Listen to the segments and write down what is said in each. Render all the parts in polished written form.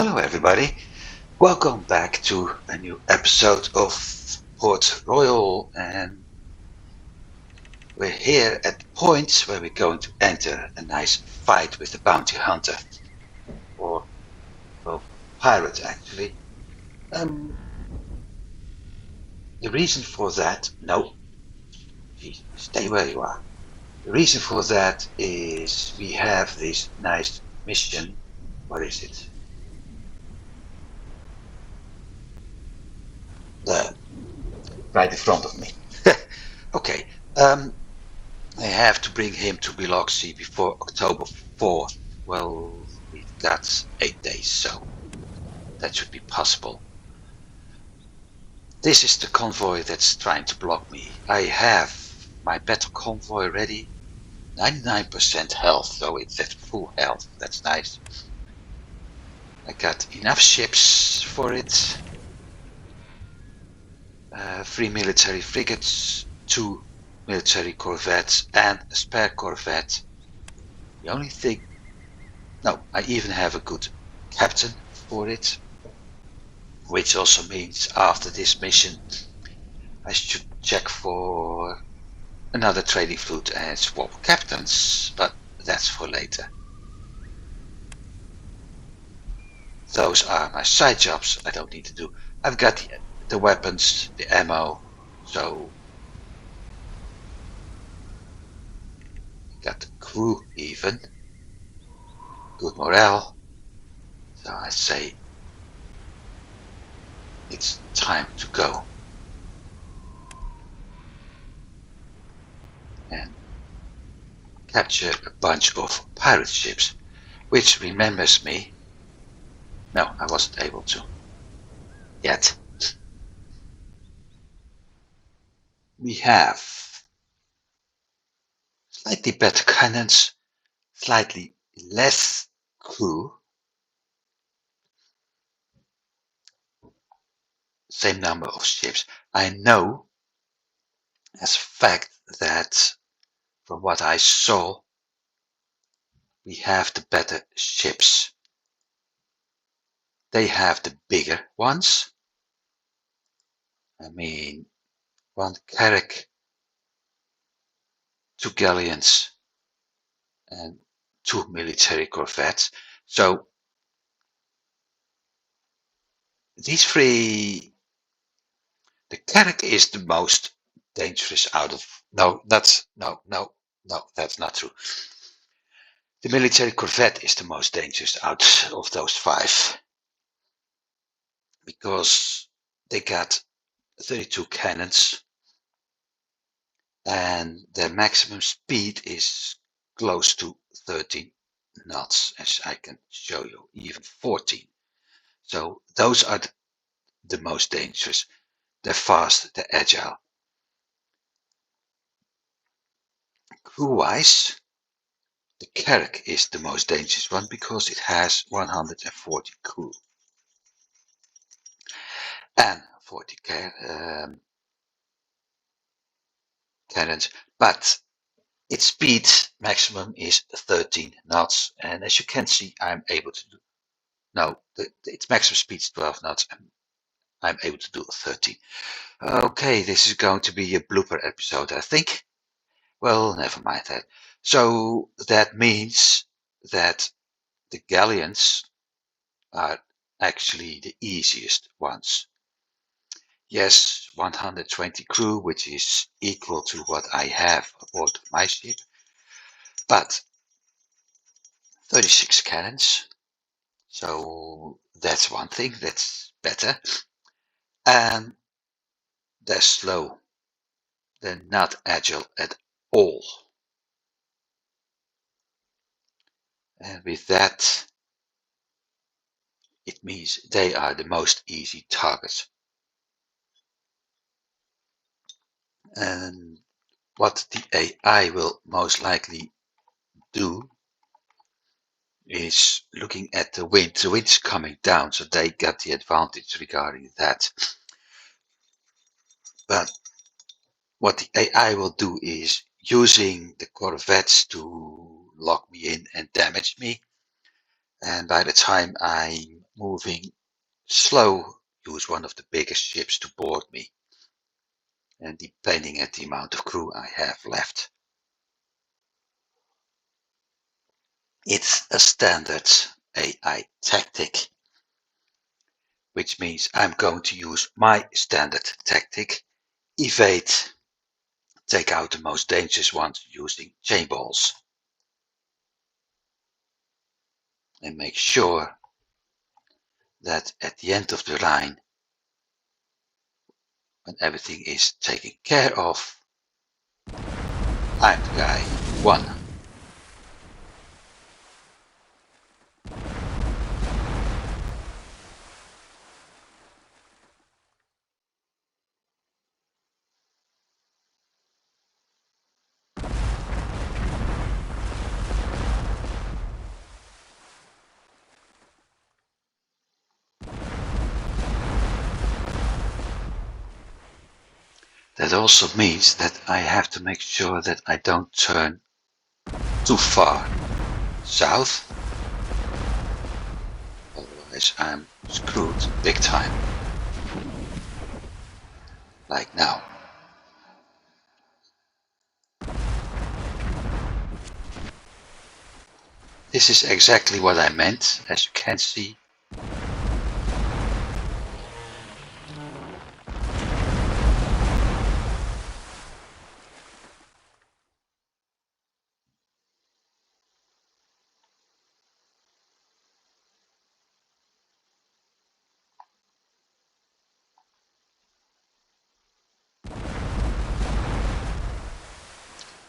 Hello everybody, welcome back to a new episode of Port Royal, and we're here at the point where we're going to enter a nice fight with the bounty hunter, or well, pirate actually. The reason for that, no, geez, stay where you are. The reason for that is we have this nice mission. What is it? The right in front of me. Okay. I have to bring him to Biloxi before October 4th. Well, we've got 8 days, so that should be possible. This is the convoy that's trying to block me. I have my battle convoy ready. 99% health, so it's at full health. That's nice. I got enough ships for it. 3 military frigates, 2 military corvettes, and a spare corvette. The only thing... No, I even have a good captain for it, which also means after this mission I should check for another trading fleet and swap captains, but that's for later. Those are my side jobs I don't need to do. I've got the weapons, the ammo, so got the crew even. Good morale. So I say it's time to go. And capture a bunch of pirate ships, which remembers me. No, I wasn't able to. Yet. We have slightly better cannons, slightly less crew, same number of ships. I know as a fact that from what I saw, we have the better ships. They have the bigger ones. I mean, 1 carrack, 2 galleons, and 2 military corvettes. So these 3, the carrack is the most dangerous out of... No, that's not true. The military corvette is the most dangerous out of those 5, because they got 32 cannons and their maximum speed is close to 13 knots, as I can show you, even 14. So those are the most dangerous. They're fast, they're agile. Crew-wise, the carrack is the most dangerous one because it has 140 crew and 40 cannons, but its speed maximum is 13 knots, and as you can see, I'm able to do... No, its maximum speed is 12 knots, and I'm able to do 13. Okay, this is going to be a blooper episode, I think. Well, never mind that. So that means that the galleons are actually the easiest ones. Yes, 120 crew, which is equal to what I have aboard my ship, but 36 cannons. So that's one thing, that's better. And they're slow. They're not agile at all. And with that, it means they are the most easy targets. And what the AI will most likely do is looking at the wind. The wind's coming down, so they get the advantage regarding that. But what the AI will do is using the corvettes to lock me in and damage me. And by the time I'm moving slow, use one of the biggest ships to board me. And depending at the amount of crew I have left. It's a standard AI tactic, which means I'm going to use my standard tactic, evade, take out the most dangerous ones using chain balls. And make sure that at the end of the line, when everything is taken care of, I'm the guy who won. That also means that I have to make sure that I don't turn too far south, otherwise I'm screwed big time, like now. This is exactly what I meant, as you can see.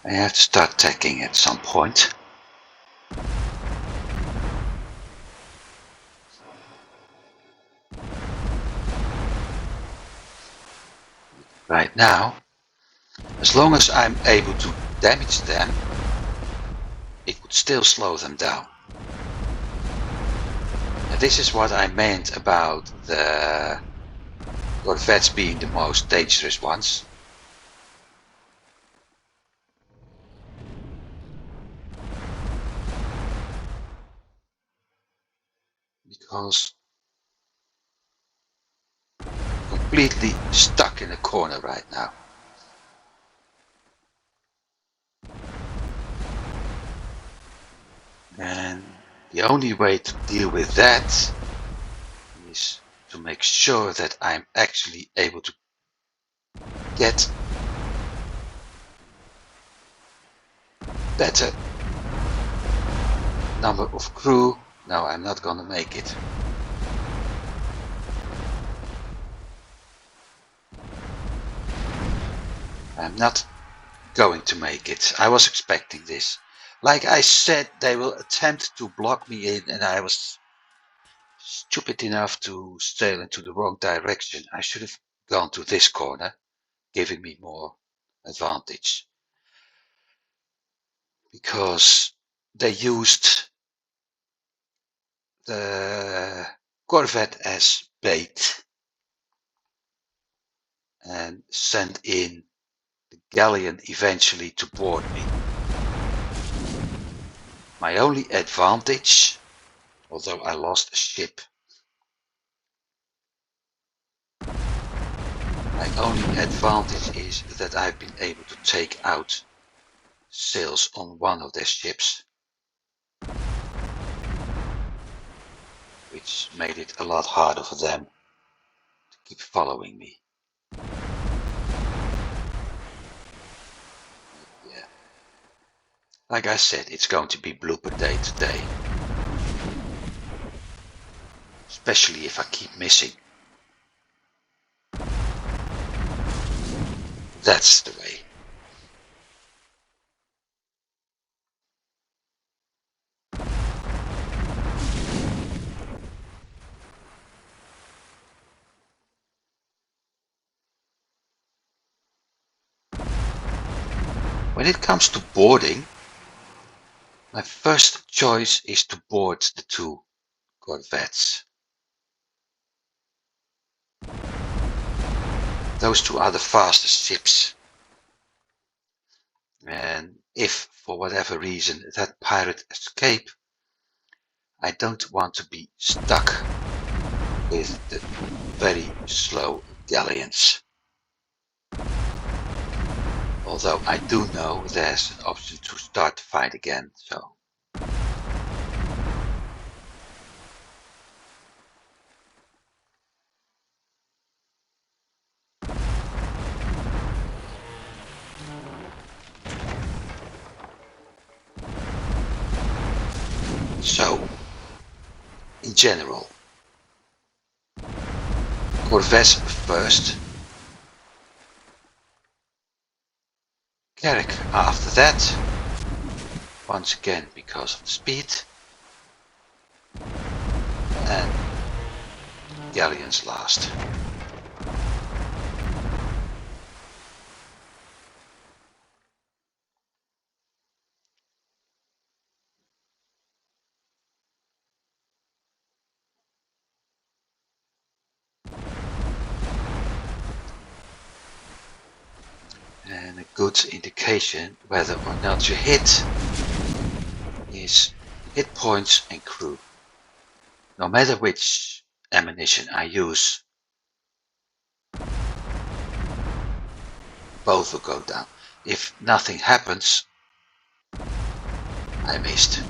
I have to start tacking at some point. Right now, as long as I'm able to damage them, it would still slow them down. And this is what I meant about the corvettes being the most dangerous ones. Because I'm completely stuck in a corner right now. And the only way to deal with that is to make sure that I'm actually able to get better number of crew. No, I'm not gonna make it. I'm not going to make it. I was expecting this. Like I said, they will attempt to block me in, and I was stupid enough to sail into the wrong direction. I should have gone to this corner, giving me more advantage. Because they used the corvette as bait and sent in the galleon eventually to board me. My only advantage, although I lost a ship, my only advantage is that I've been able to take out sails on one of their ships, which made it a lot harder for them to keep following me. Yeah. Like I said, it's going to be blooper day today. Especially if I keep missing. That's the way. When it comes to boarding, my first choice is to board the two corvettes. Those two are the fastest ships. And if, for whatever reason, that pirate escape, I don't want to be stuck with the very slow galleons. Although I do know there's an option to start the fight again, so. So, in general, Corvette first, Carrack after that, once again because of the speed, and galleons last. And a good indication whether or not you hit is hit points and crew. No matter which ammunition I use, both will go down. If nothing happens, I missed.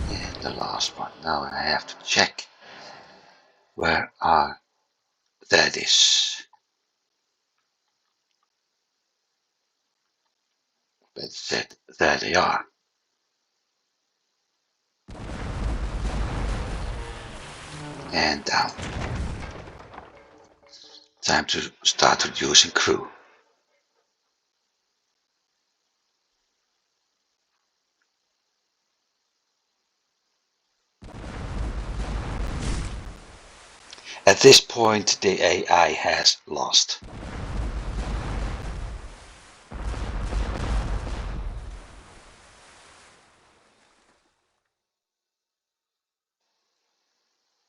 And the last one. Now I have to check where are that is. That's it. There they are. And down. Time to start reducing crew. At this point, the AI has lost.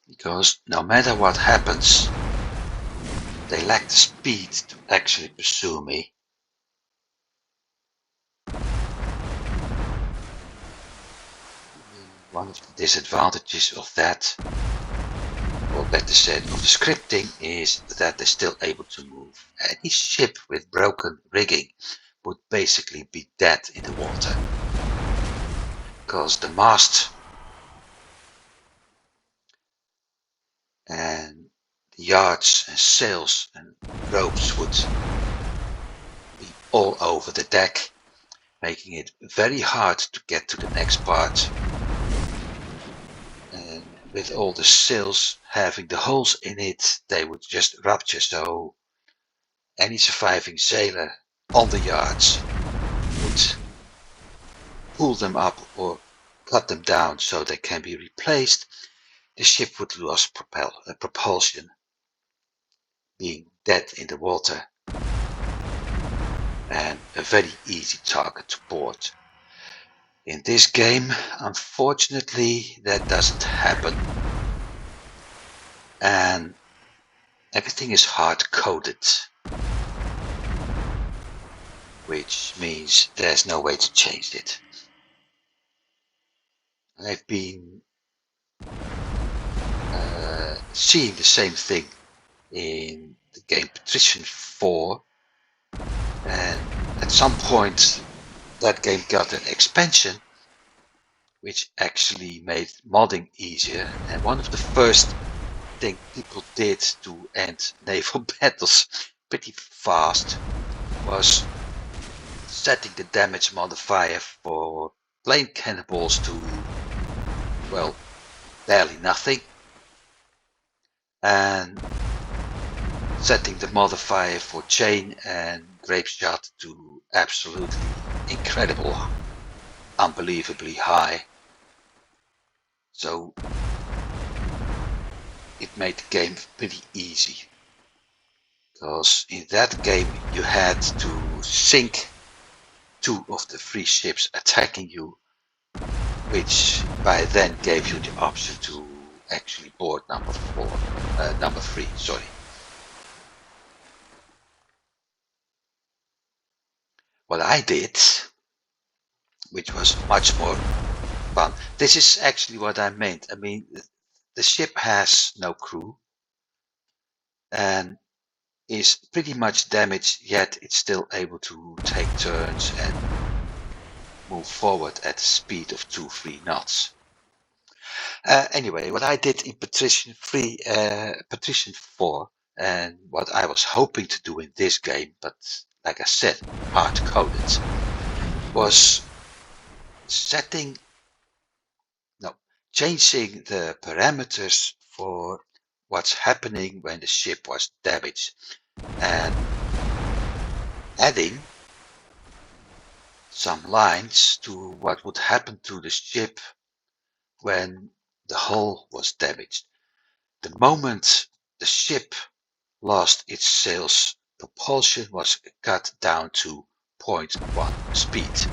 Because no matter what happens, they lack the speed to actually pursue me. One of the disadvantages of that, or better said, of the scripting, is that they're still able to move. Any ship with broken rigging would basically be dead in the water. Because the mast and the yards and sails and ropes would be all over the deck, making it very hard to get to the next part. And with all the sails having the holes in it, they would just rupture, so any surviving sailor on the yards would pull them up or cut them down so they can be replaced. The ship would lose propulsion, being dead in the water, and a very easy target to board. In this game, unfortunately, that doesn't happen, and everything is hard-coded, which means there's no way to change it. I've been seeing the same thing in the game Patrician 4, and at some point that game got an expansion which actually made modding easier, and one of the first things people did to end naval battles pretty fast was setting the damage modifier for plane cannonballs to, well, barely nothing, and setting the modifier for chain and grape shot to absolutely incredible, unbelievably high. So it made the game pretty easy, because in that game you had to sink 2 of the 3 ships attacking you, which by then gave you the option to actually board number 3, sorry. What I did, which was much more fun, this is actually what I meant. I mean, the ship has no crew and is pretty much damaged, yet it's still able to take turns and move forward at a speed of 2-3 knots. Anyway, what I did in Patrician 4, and what I was hoping to do in this game, but like I said, hard-coded, was changing the parameters for what's happening when the ship was damaged, and adding some lines to what would happen to the ship when the hull was damaged. The moment the ship lost its sails, propulsion was cut down to 0.1 speed.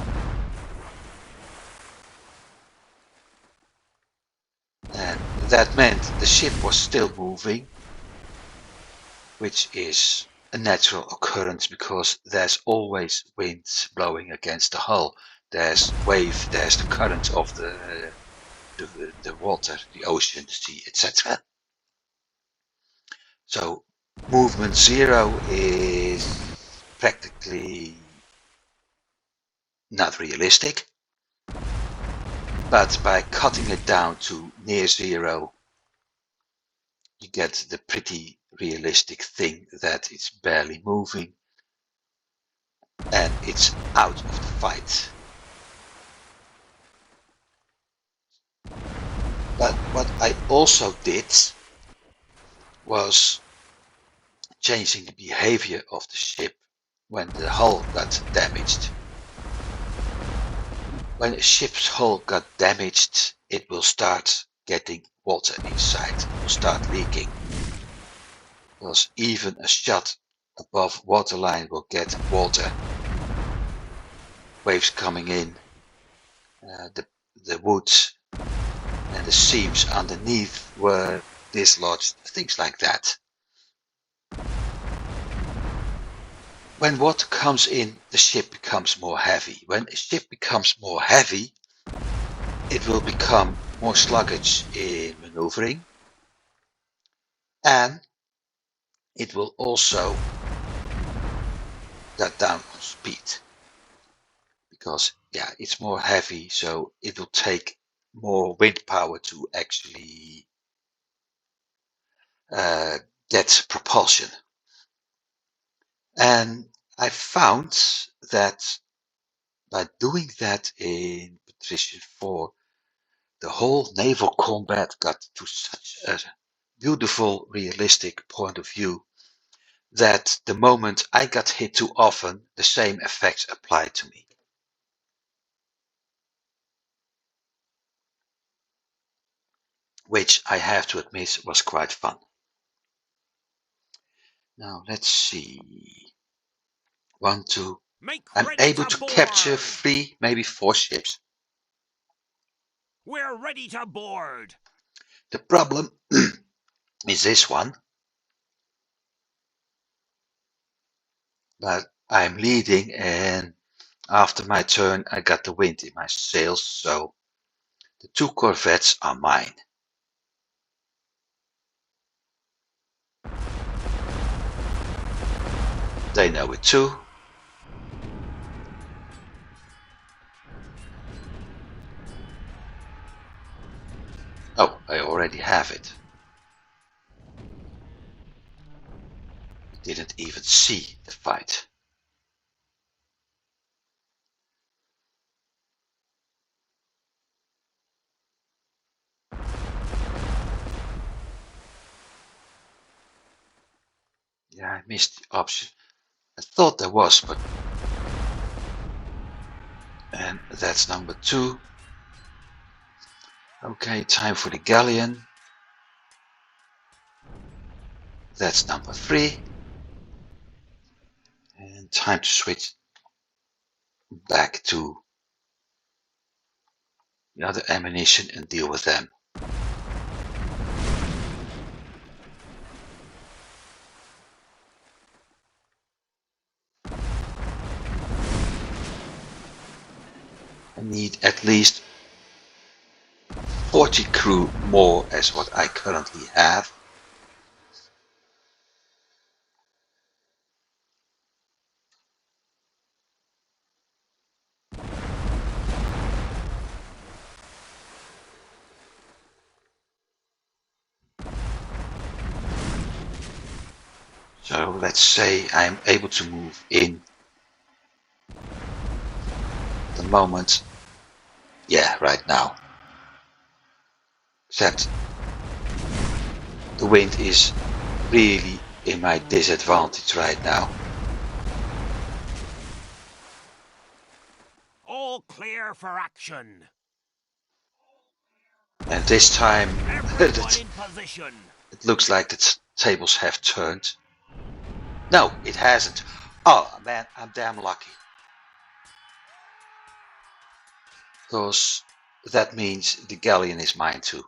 And that meant the ship was still moving, which is a natural occurrence because there's always wind blowing against the hull. There's wave, there's the current of the water, the ocean, the sea, etc. So movement 0 is practically not realistic, but by cutting it down to near 0, you get the pretty realistic thing that it's barely moving and it's out of the fight. But what I also did was changing the behavior of the ship when the hull got damaged. When a ship's hull got damaged, it will start getting water inside, it will start leaking. Because even a shot above waterline will get water. Waves coming in, the wood and the seams underneath were dislodged, things like that. When water comes in, the ship becomes more heavy. When a ship becomes more heavy, it will become more sluggish in maneuvering, and it will also cut down on speed. Because, yeah, it's more heavy, so it will take more wind power to actually get propulsion. And I found that by doing that in Patrician 4, the whole naval combat got to such a beautiful, realistic point of view that the moment I got hit too often, the same effects applied to me. Which I have to admit was quite fun. Now let's see. 1, 2. I'm able to capture 3, maybe 4 ships. We're ready to board. The problem is this one. But I'm leading, and after my turn I got the wind in my sails, so the 2 corvettes are mine. They know it too. Oh, I already have it. Didn't even see the fight. Yeah, I missed the option. I thought there was, but... And that's number 2. Okay, time for the galleon. That's number 3. And time to switch back to the other ammunition and deal with them. I need at least 40 crew more as what I currently have. So let's say I'm able to move in the moment. Yeah, right now. Except the wind is really in my disadvantage right now. All clear for action. And this time Everyone in position. it looks like the tables have turned. No, it hasn't. Oh man, I'm damn lucky. Because that means the galleon is mine too.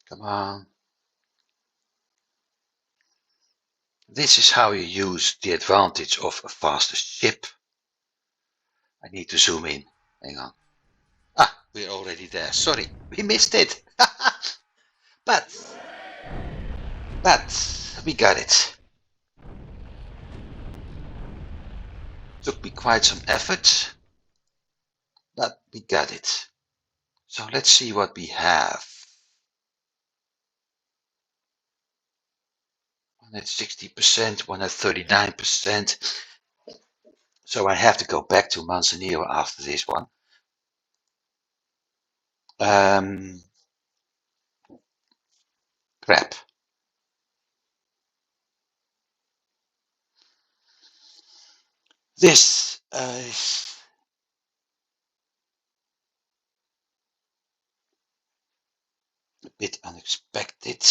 Come on. This is how you use the advantage of a faster ship. I need to zoom in. Hang on. Ah, we're already there. Sorry, we missed it. but we got it. Took me quite some effort, but we got it. So let's see what we have. 160%, 139%. So I have to go back to Manzanillo after this one. Crap. This is a bit unexpected.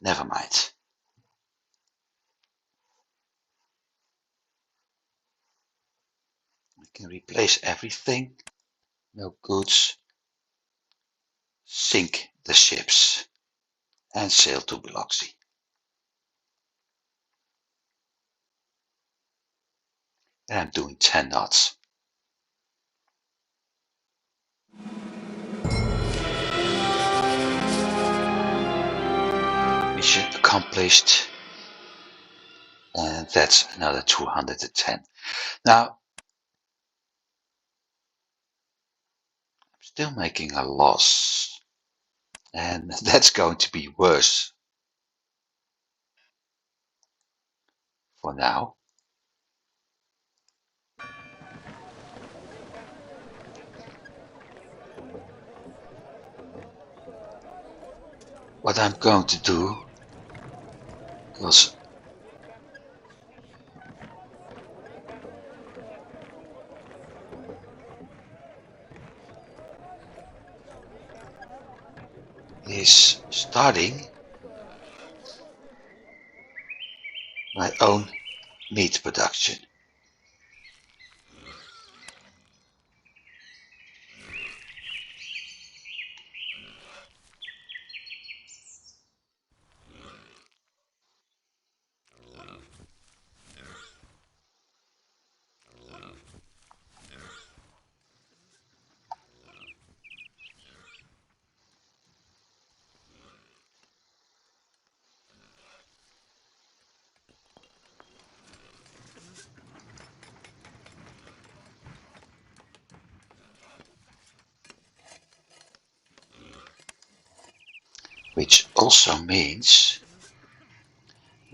Never mind. We can replace everything. No goods. Sink the ships and sail to Biloxi. And I'm doing 10 knots. Mission accomplished. And that's another 210. Now, I'm still making a loss. And that's going to be worse for now. What I'm going to do, because is starting my own meat production. Which also means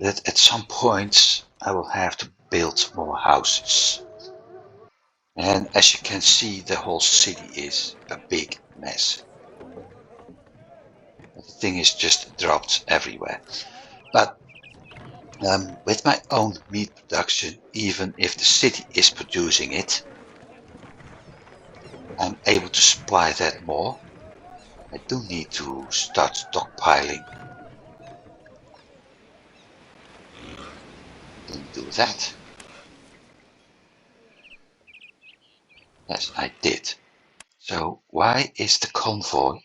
that at some point I will have to build more houses. And as you can see, the whole city is a big mess. The thing is just dropped everywhere. But with my own meat production, even if the city is producing it, I'm able to supply that more. I do need to start stockpiling. Didn't do that. Yes, I did. So why is the convoy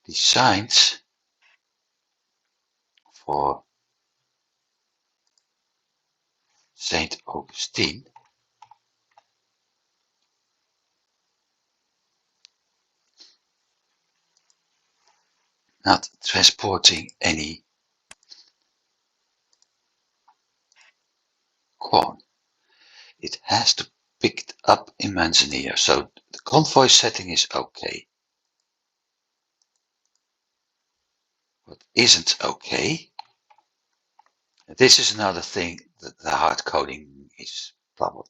designed for Saint Augustine not transporting any corn? It has to pick it up in Manzanillo. So the convoy setting is okay. What isn't okay, this is another thing that the hard coding is problem.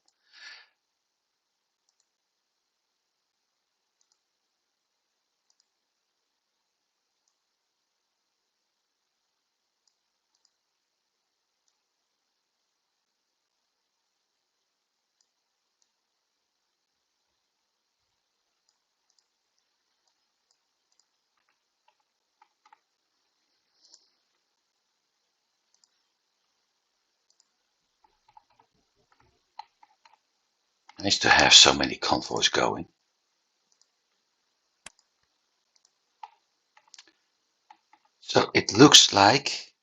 Nice to have so many convoys going. So it looks like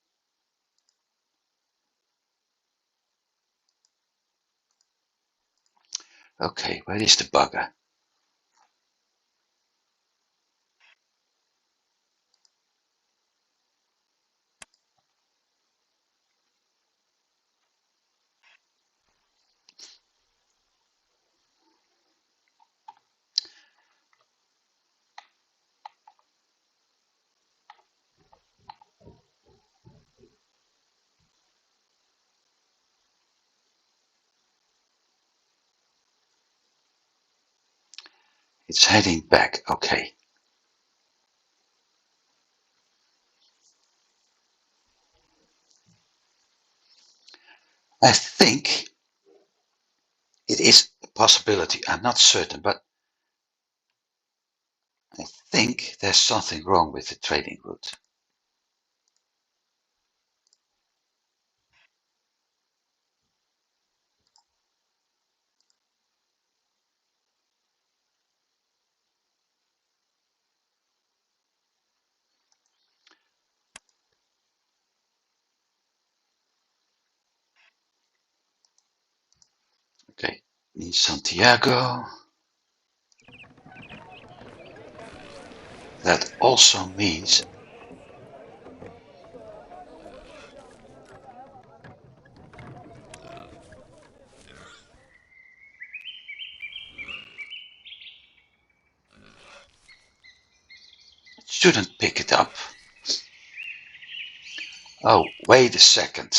okay, where is the bugger? It's heading back. Okay. I think it is a possibility. I'm not certain, but I think there's something wrong with the trading route. Okay, in Santiago. That also means it shouldn't pick it up. Oh, wait a second.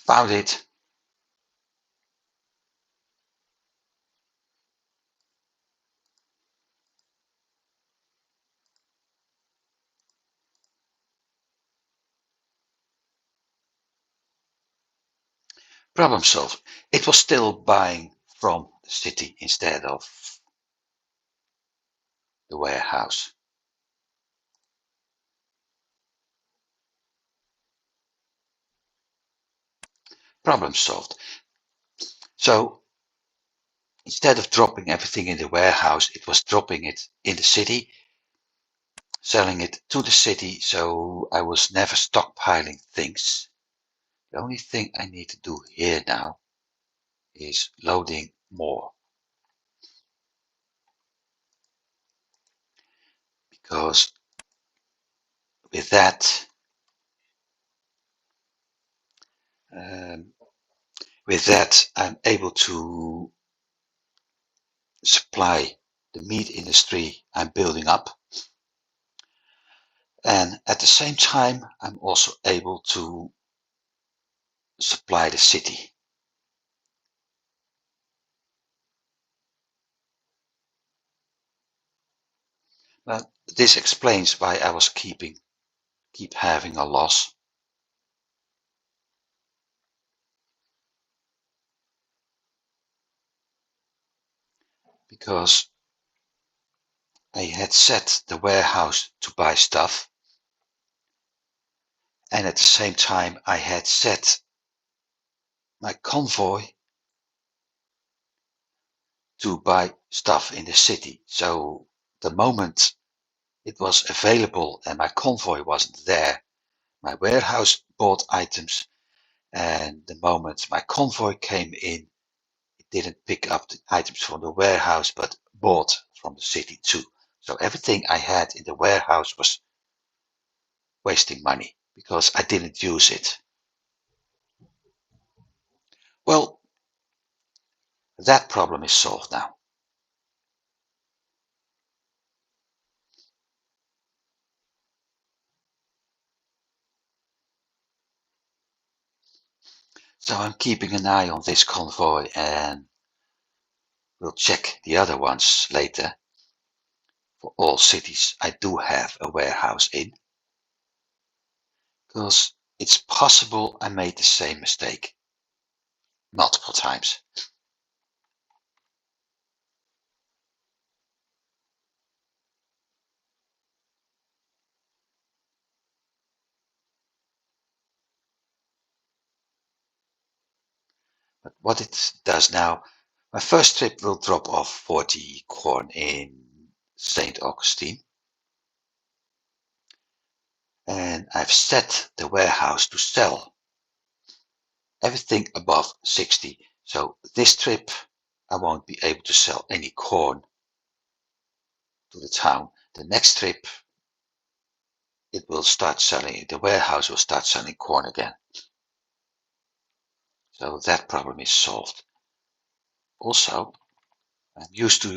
Found it. Problem solved. It was still buying from the city instead of the warehouse. Problem solved. So instead of dropping everything in the warehouse, it was dropping it in the city, selling it to the city, so I was never stockpiling things. The only thing I need to do here now is loading more. Because with that, um, I'm able to supply the meat industry I'm building up. And at the same time, I'm also able to supply the city. Well, this explains why I was keep having a loss. Because I had set the warehouse to buy stuff, and at the same time I had set my convoy to buy stuff in the city. So the moment it was available and my convoy wasn't there, my warehouse bought items, and the moment my convoy came in, it didn't pick up the items from the warehouse but bought from the city too. So everything I had in the warehouse was wasting money because I didn't use it. Well, that problem is solved now. So I'm keeping an eye on this convoy and we'll check the other ones later. For all cities I do have a warehouse in, because it's possible I made the same mistake multiple times. But what it does now, my first trip will drop off 40 corn in St. Augustine. And I've set the warehouse to sell everything above 60. So this trip I won't be able to sell any corn to the town. The next trip it will start selling, the warehouse will start selling corn again. So that problem is solved. Also, I'm using,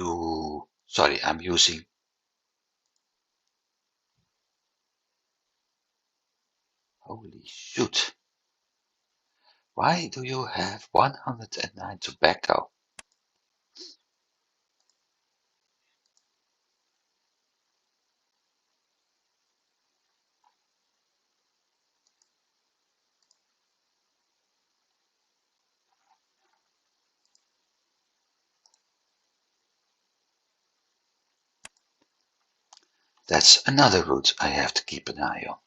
holy shoot. Why do you have 109 tobacco? That's another route I have to keep an eye on.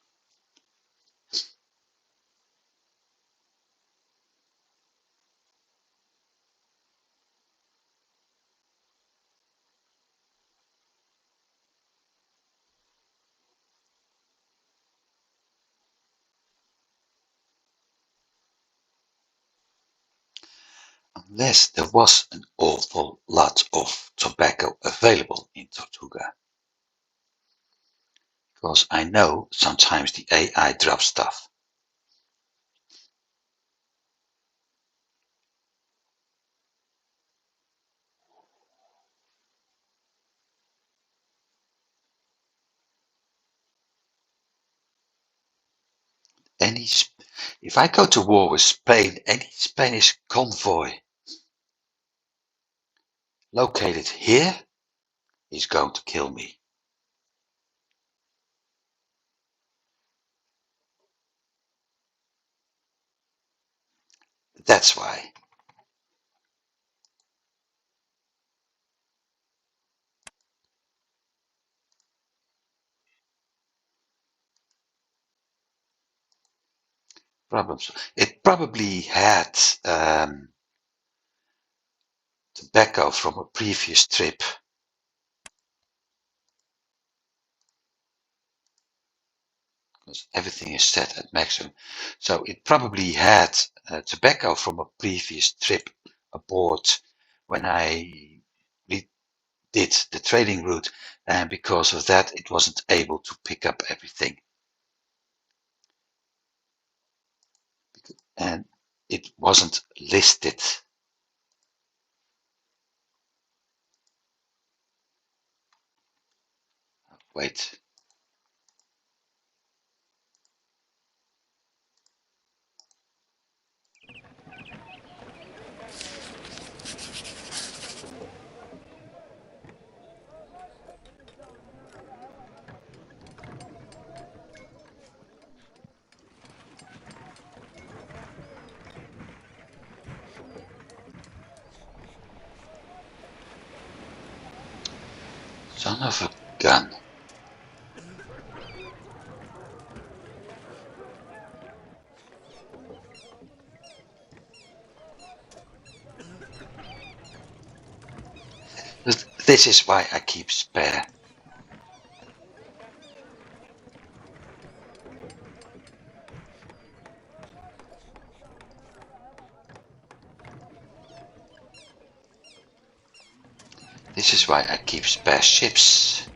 Unless there was an awful lot of tobacco available in Tortuga. Because I know sometimes the AI drops stuff. Any, if I go to war with Spain, any Spanish convoy located here is going to kill me. That's why. Problems. It probably had tobacco from a previous trip. Because everything is set at maximum. So it probably had tobacco from a previous trip aboard when I did the trading route, and because of that it wasn't able to pick up everything. And it wasn't listed. Wait. Son of a gun. This is why I keep spare. This is why I keep spare ships.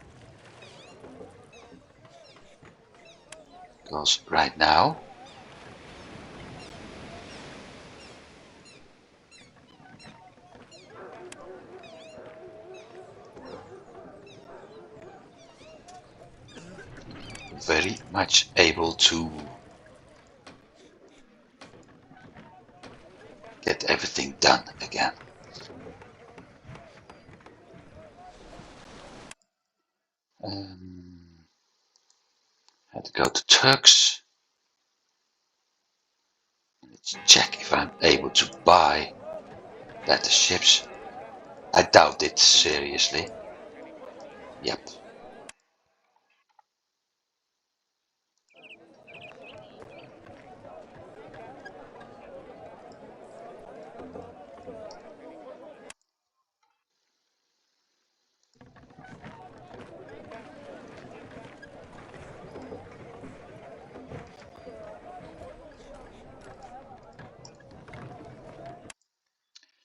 Because right now very much able to get everything done again. Had to go to Turks. Let's check if I'm able to buy better ships. I doubt it, seriously. Yep.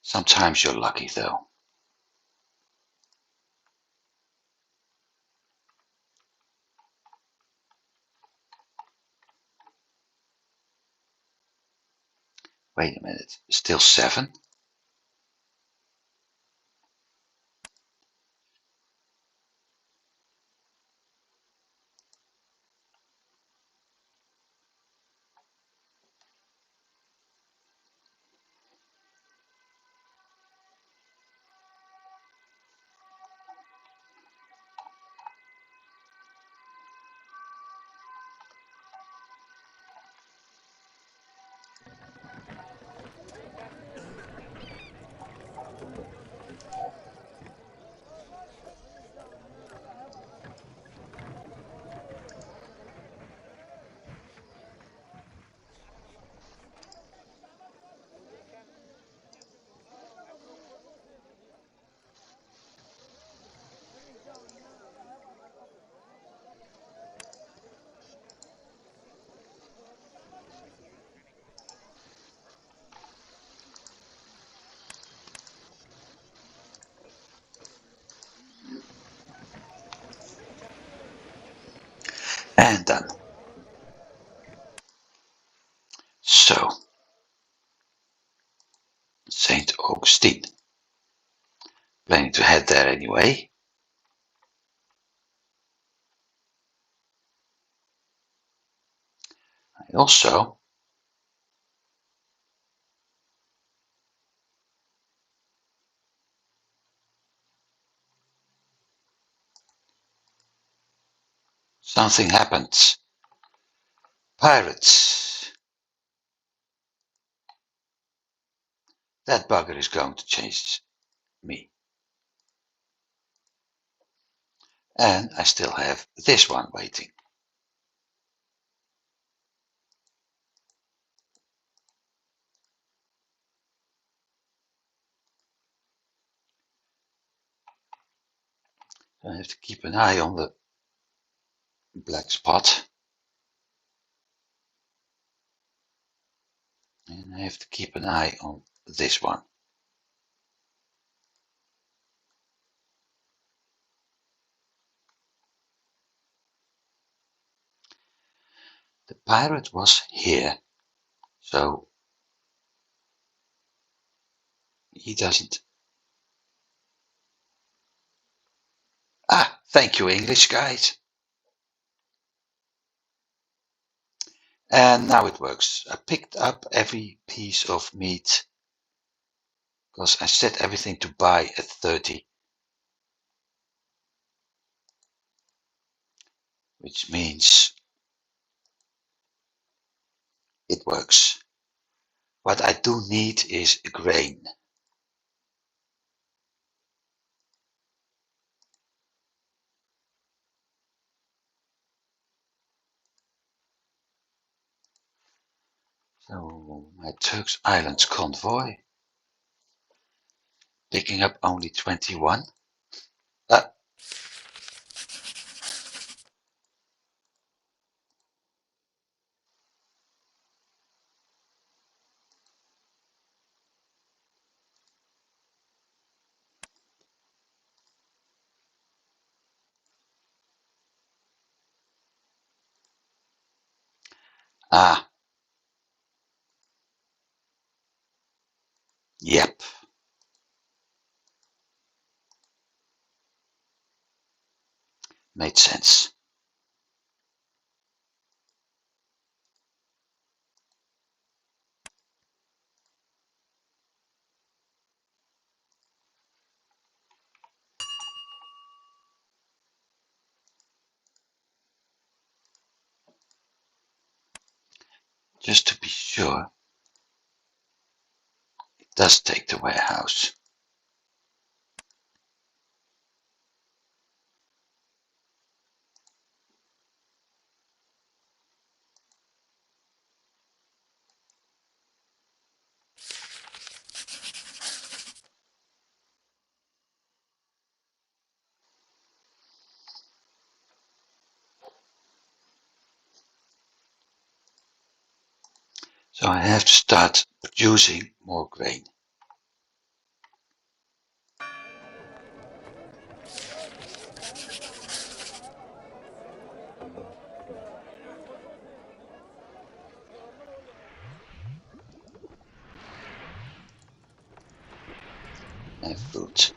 Sometimes you're lucky though. Wait a minute, still 7? And done. So, St. Augustine. Planning to head there anyway. I also something happened. Pirates. That bugger is going to chase me. And I still have this one waiting. I have to keep an eye on the black spot. And I have to keep an eye on this one. The pirate was here, so he doesn't. Ah, thank you, English guys. And now it works. I picked up every piece of meat because I set everything to buy at 30, which means it works. What I do need is grain. So my Turks Islands convoy picking up only 21. Ah, ah, yep, made sense. Just to be sure, it does take the warehouse. So I have to start producing more grain. And food.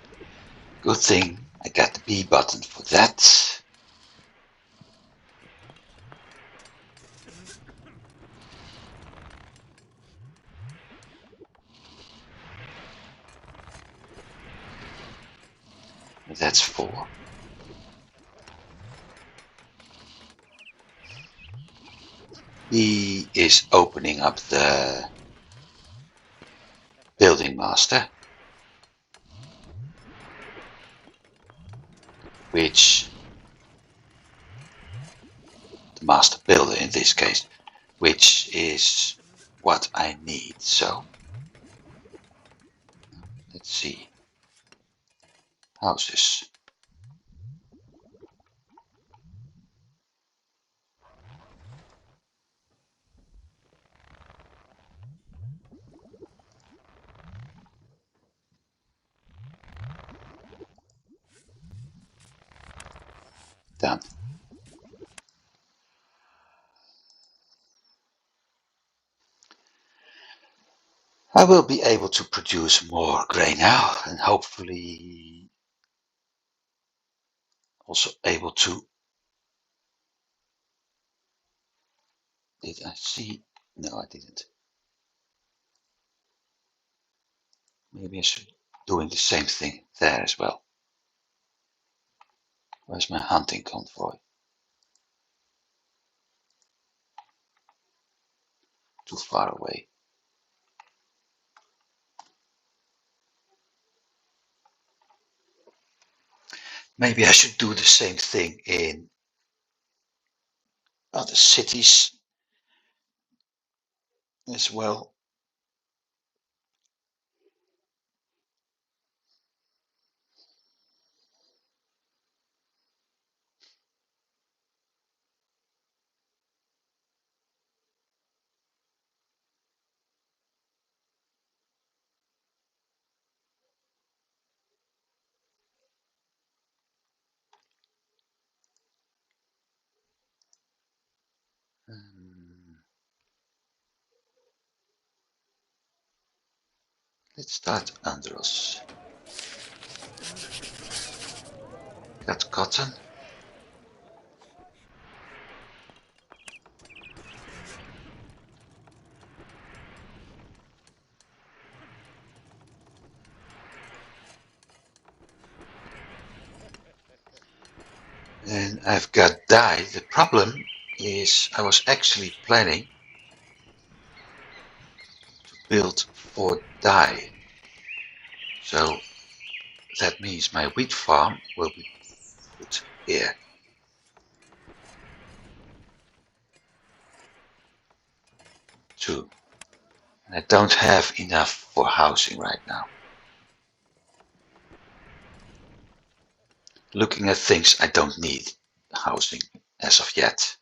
Good thing I got the B button for that. That's 4. B is opening up the building master, which the master builder in this case, which is what I need. So let's see. Houses. Done. I will be able to produce more grain now and hopefully also able to. Did I see? No, I didn't. Maybe I should doing the same thing there as well. Where's my hunting convoy? Too far away. Maybe I should do the same thing in other cities as well. Let's start Andros. Got cotton. And I've got dye. The problem is I was actually planning to build 4 dye. So that means my wheat farm will be put here. Two. I don't have enough for housing right now. Looking at things I don't need housing as of yet.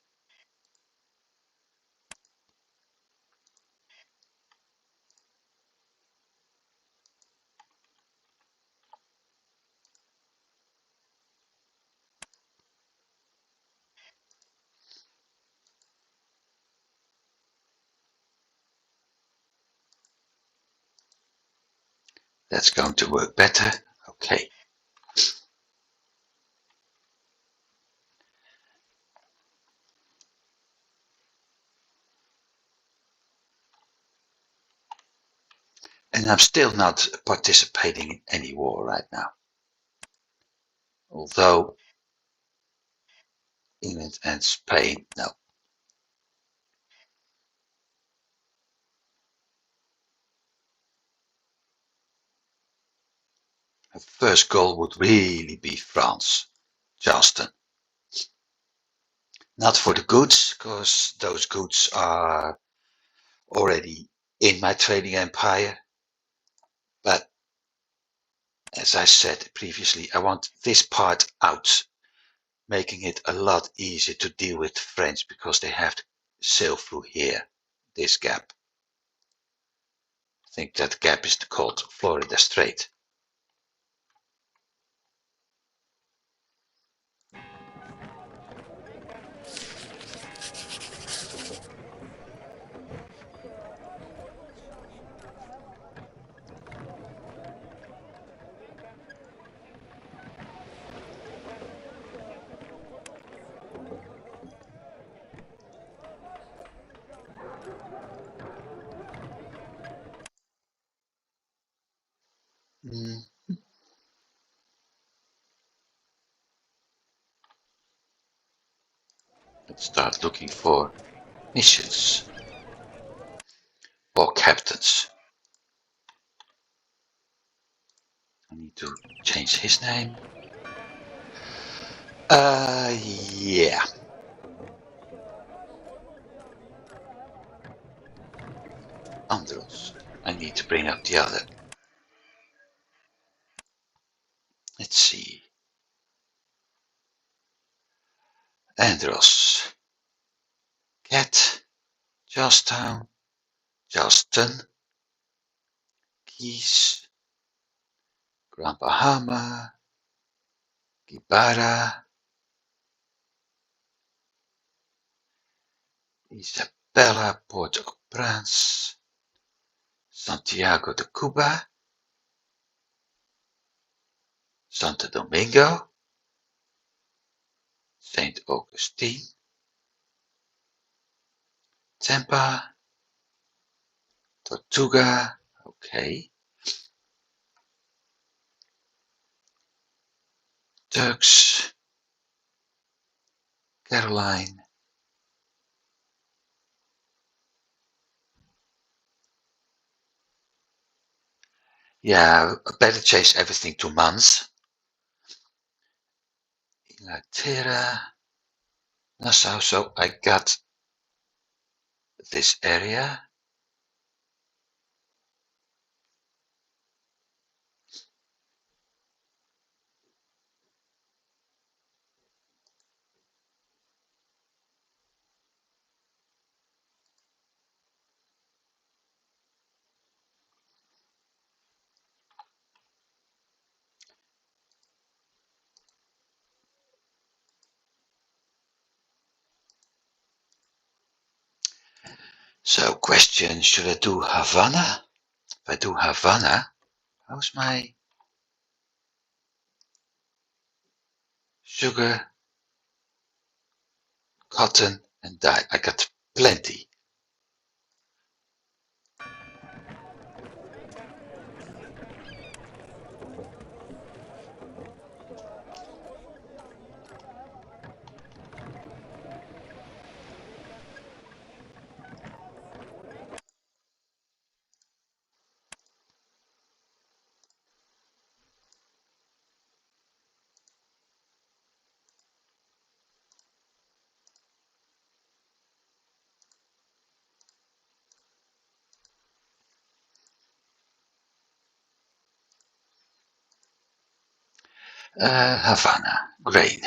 That's going to work better. Okay. And I'm still not participating in any war right now. Although England and Spain, no. The first goal would really be France, Charleston. Not for the goods, because those goods are already in my trading empire. But as I said previously, I want this part out, making it a lot easier to deal with the French because they have to sail through here, this gap. I think that gap is called Florida Strait. Mm. Let's start looking for missions or captains. I need to change his name. Yeah. Andros. I need to bring up the other. Let's see. Andros. Cat. Charlestown. Charleston. Keys. Grand Bahama. Gibara. Isabella, Port-au-Prince. Santiago de Cuba. Santo Domingo. St. Augustine. Tampa. Tortuga. Okay. Turks. Caroline. Yeah, I better change everything to months. Inglaterra. Nassau, so I got this area. So question, should I do Havana? If I do Havana, how's my sugar, cotton and dye? I got plenty. Havana, grain,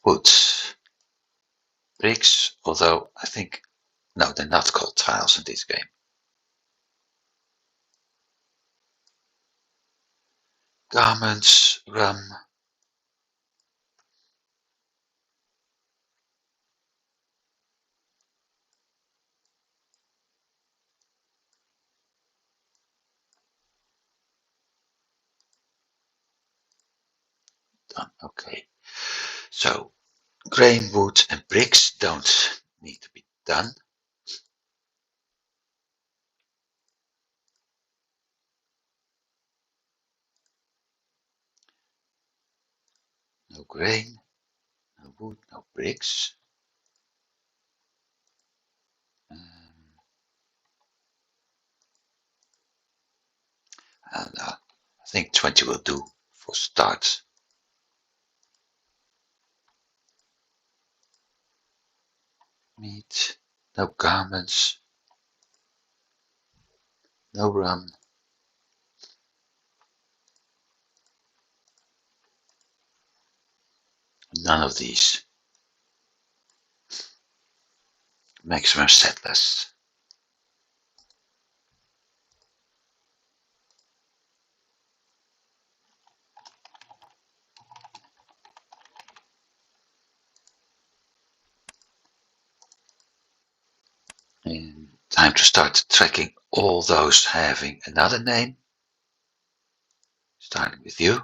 wood, bricks, although I think, no, they're not called tiles in this game. Garments, rum, done. Okay, so grain, wood, and bricks don't need to be done. No grain, no wood, no bricks. And I think 20 will do for start. Meat, no garments, no rum, none of these. Maximum settlers. And time to start tracking all those having another name. Starting with you.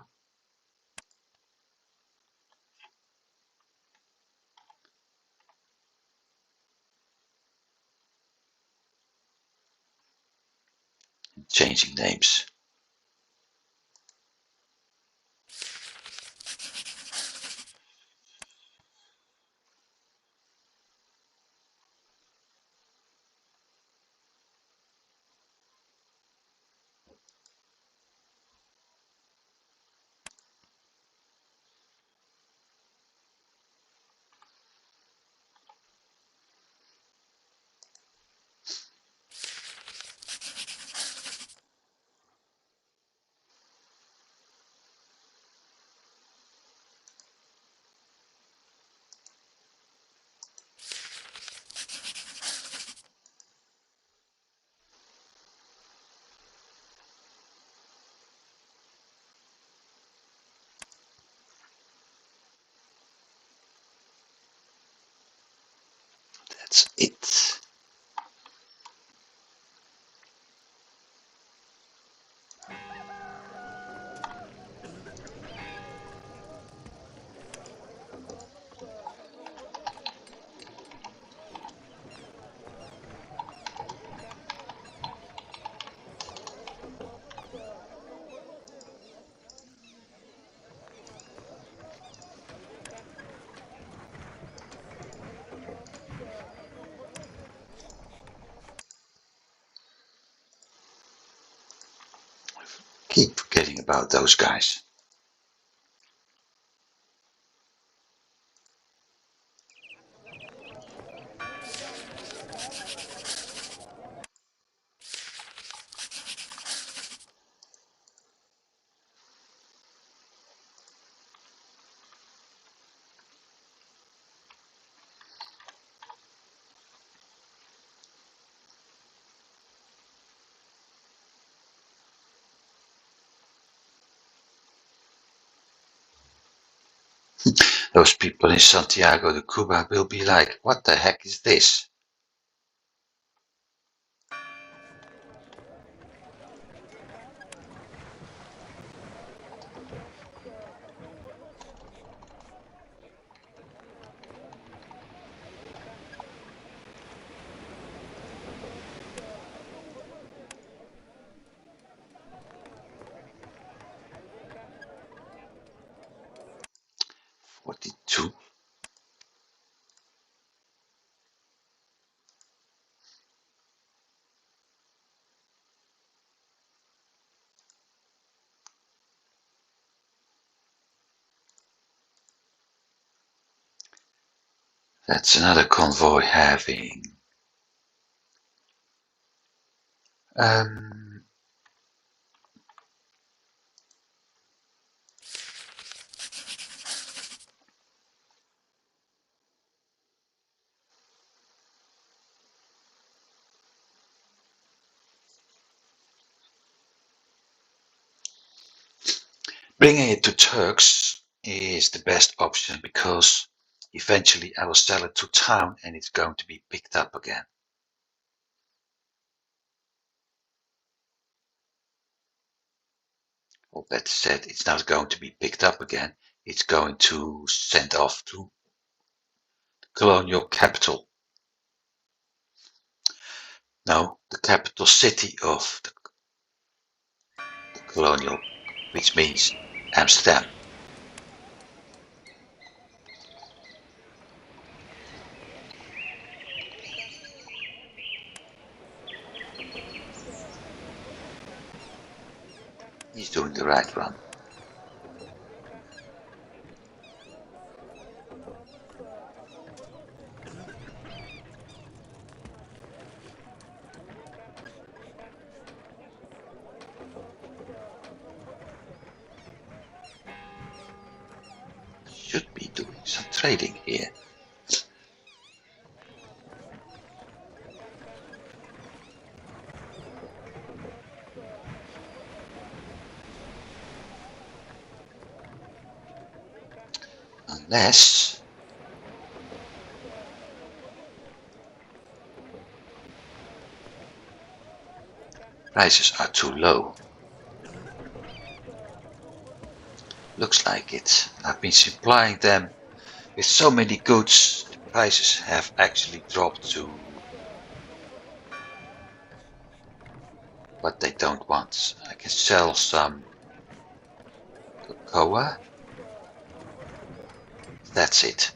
Changing names. That's it. Keep forgetting about those guys. Those people in Santiago de Cuba will be like, what the heck is this? "42? That's another convoy having um, Bringing it to Turks is the best option because eventually I will sell it to town and it's going to be picked up again. Or better said, it's not going to be picked up again. It's going to send off to the colonial capital. No, the capital city of the colonial, which means Amsterdam. He's doing the right run. Should be doing some trading here. Unless prices are too low. Looks like it. I've been supplying them with so many goods, the prices have actually dropped to what they don't want. I can sell some cocoa. That's it.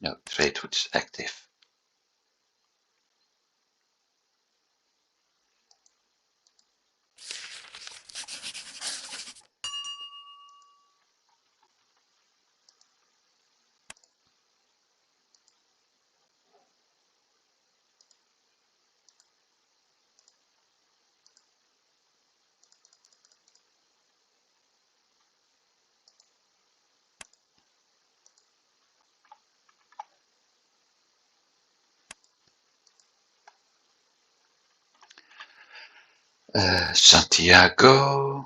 No, trade route is active. Santiago.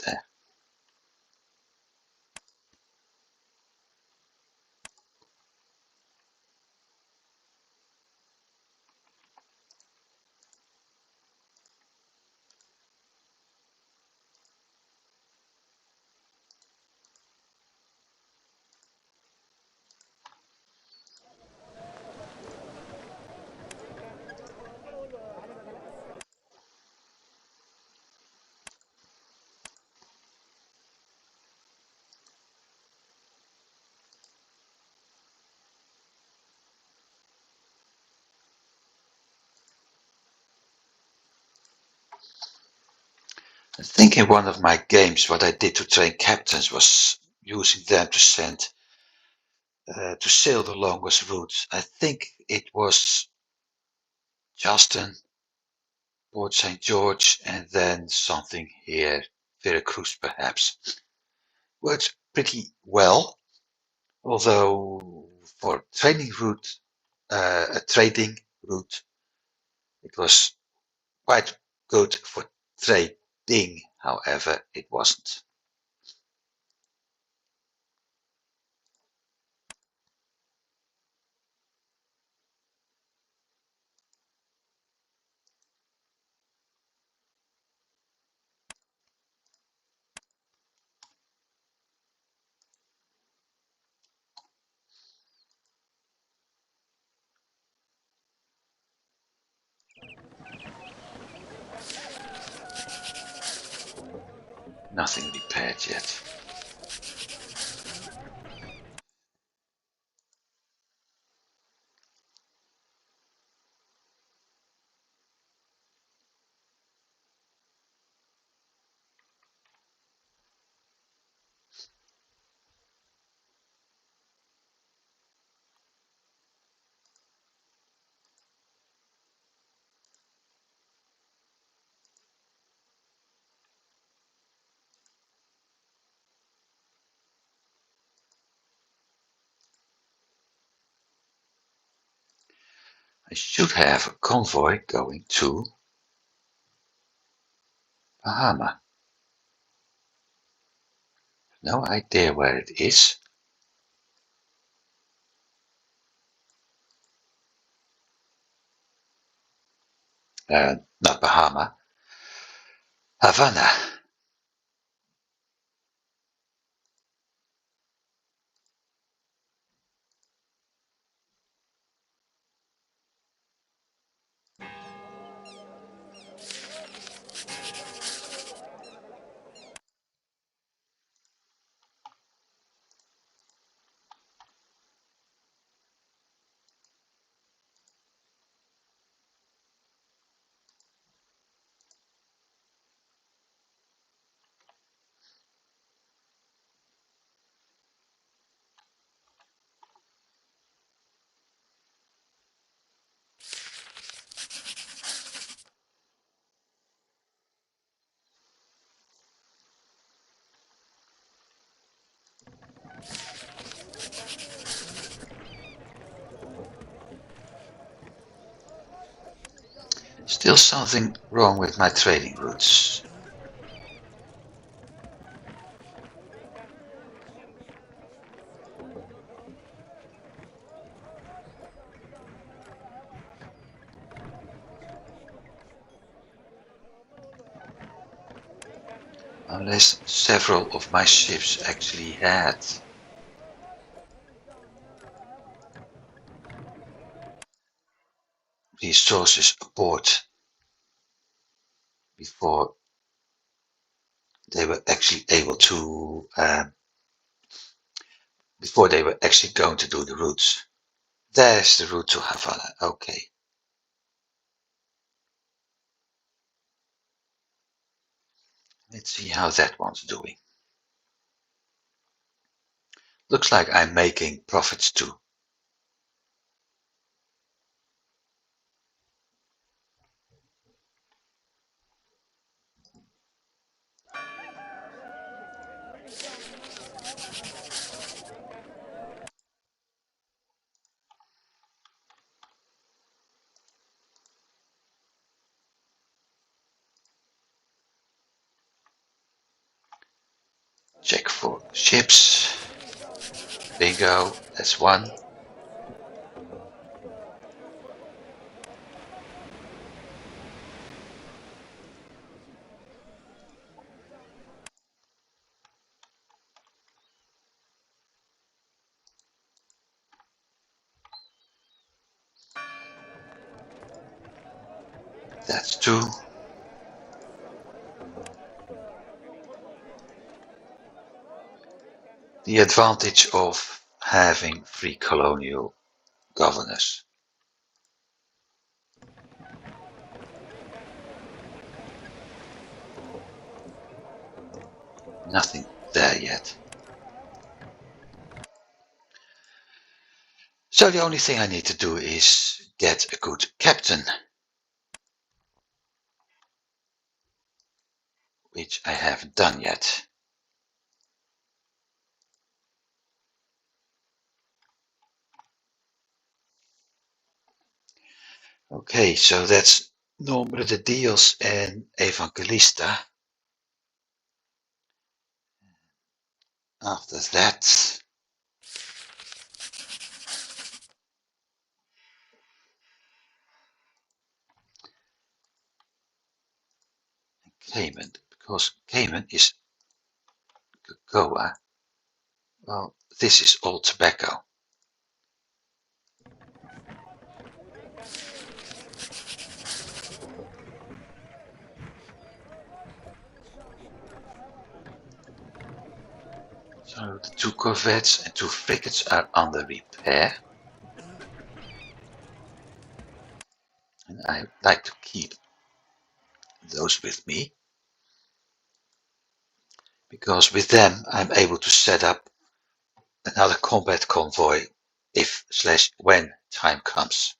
There. I think in one of my games what I did to train captains was using them to send to sail the longest routes. I think it was Justin, Port St. George, and then something here, Veracruz perhaps. Works pretty well, although for training route, a trading route, it was quite good for trading. However, it wasn't. Nothing repaired yet. I should have a convoy going to Bahama. No idea where it is. Not Bahama. Havana. Still something wrong with my trading routes. Unless several of my ships actually had resources aboard before they were actually able to, before they were actually going to do the routes. There's the route to Havana. Okay. Let's see how that one's doing. Looks like I'm making profits too. Check for ships. Bingo, that's one. That's two. The advantage of having free colonial governors. Nothing there yet. So the only thing I need to do is get a good captain, which I haven't done yet. Okay, so that's Nombre de Dios and Evangelista. After that, Cayman, because Cayman is cocoa. Well, this is all tobacco. So the two corvettes and two frigates are under repair. And I like to keep those with me, because with them I'm able to set up another combat convoy if/when time comes.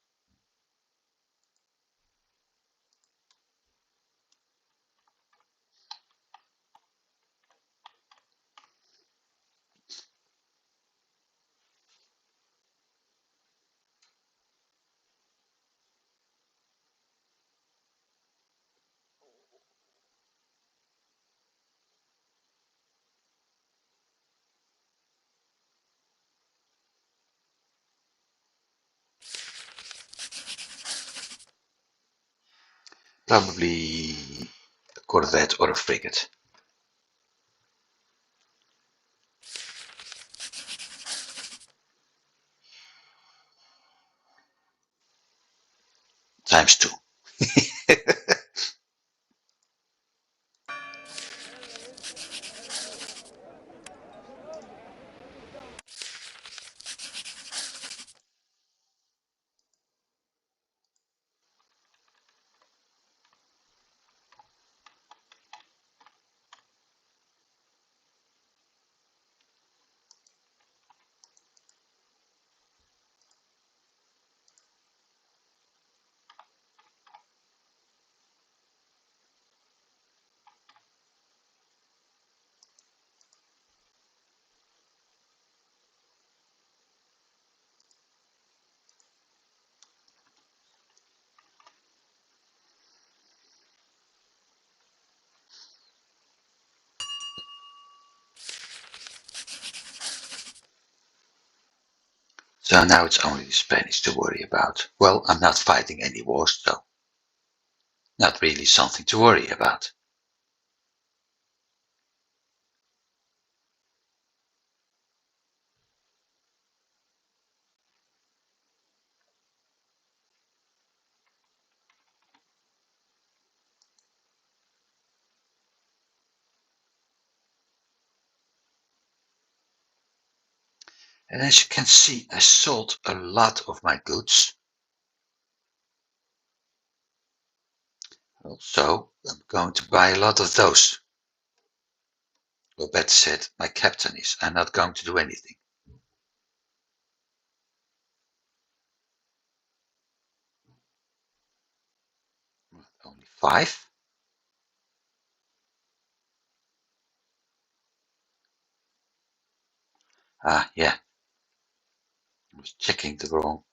Probably a corvette or a frigate. Times two. So now it's only the Spanish to worry about. Well, I'm not fighting any wars, so not really something to worry about. And as you can see, I sold a lot of my goods. So I'm going to buy a lot of those. Or better said, my captain is. I'm not going to do anything. Only 5? Ah, yeah. I was checking the wrong.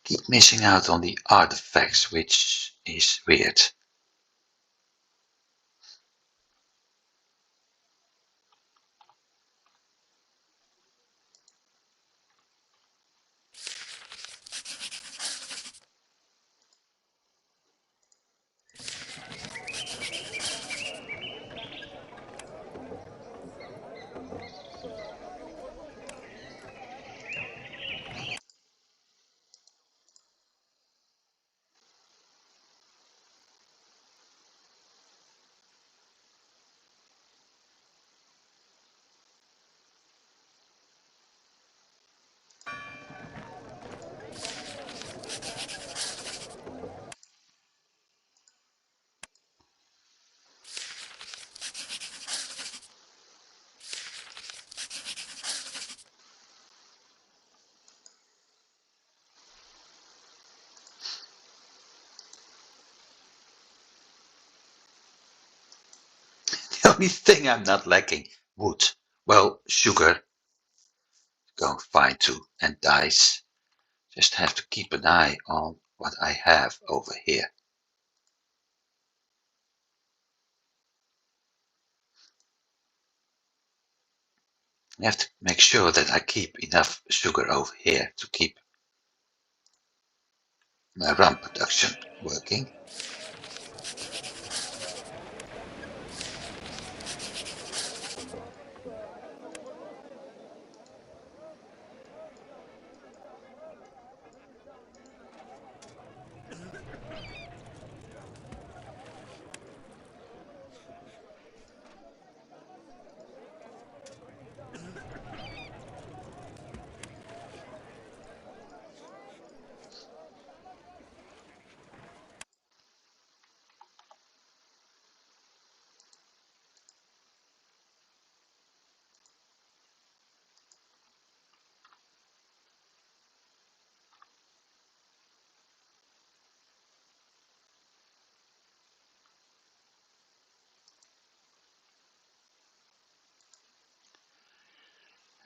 Keep missing out on the artifacts, which is weird. The only thing I'm not lacking, wood. Well, sugar, going fine too, and dice. Just have to keep an eye on what I have over here. I have to make sure that I keep enough sugar over here to keep my rum production working.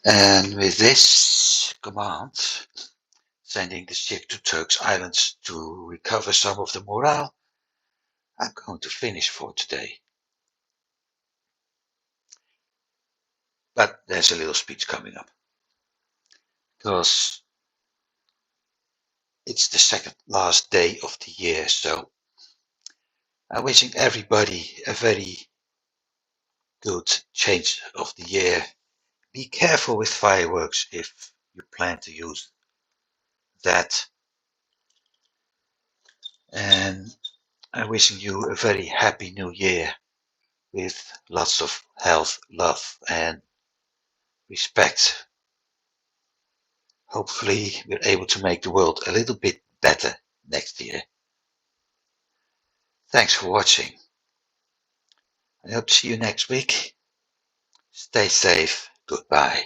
And with this command, sending the ship to Turk's Islands to recover some of the morale, I'm going to finish for today. But there's a little speech coming up, because it's the second last day of the year, so I'm wishing everybody a very good change of the year. Be careful with fireworks if you plan to use that. And I'm wishing you a very happy new year with lots of health, love, and respect. Hopefully, we're able to make the world a little bit better next year. Thanks for watching. I hope to see you next week. Stay safe. Goodbye.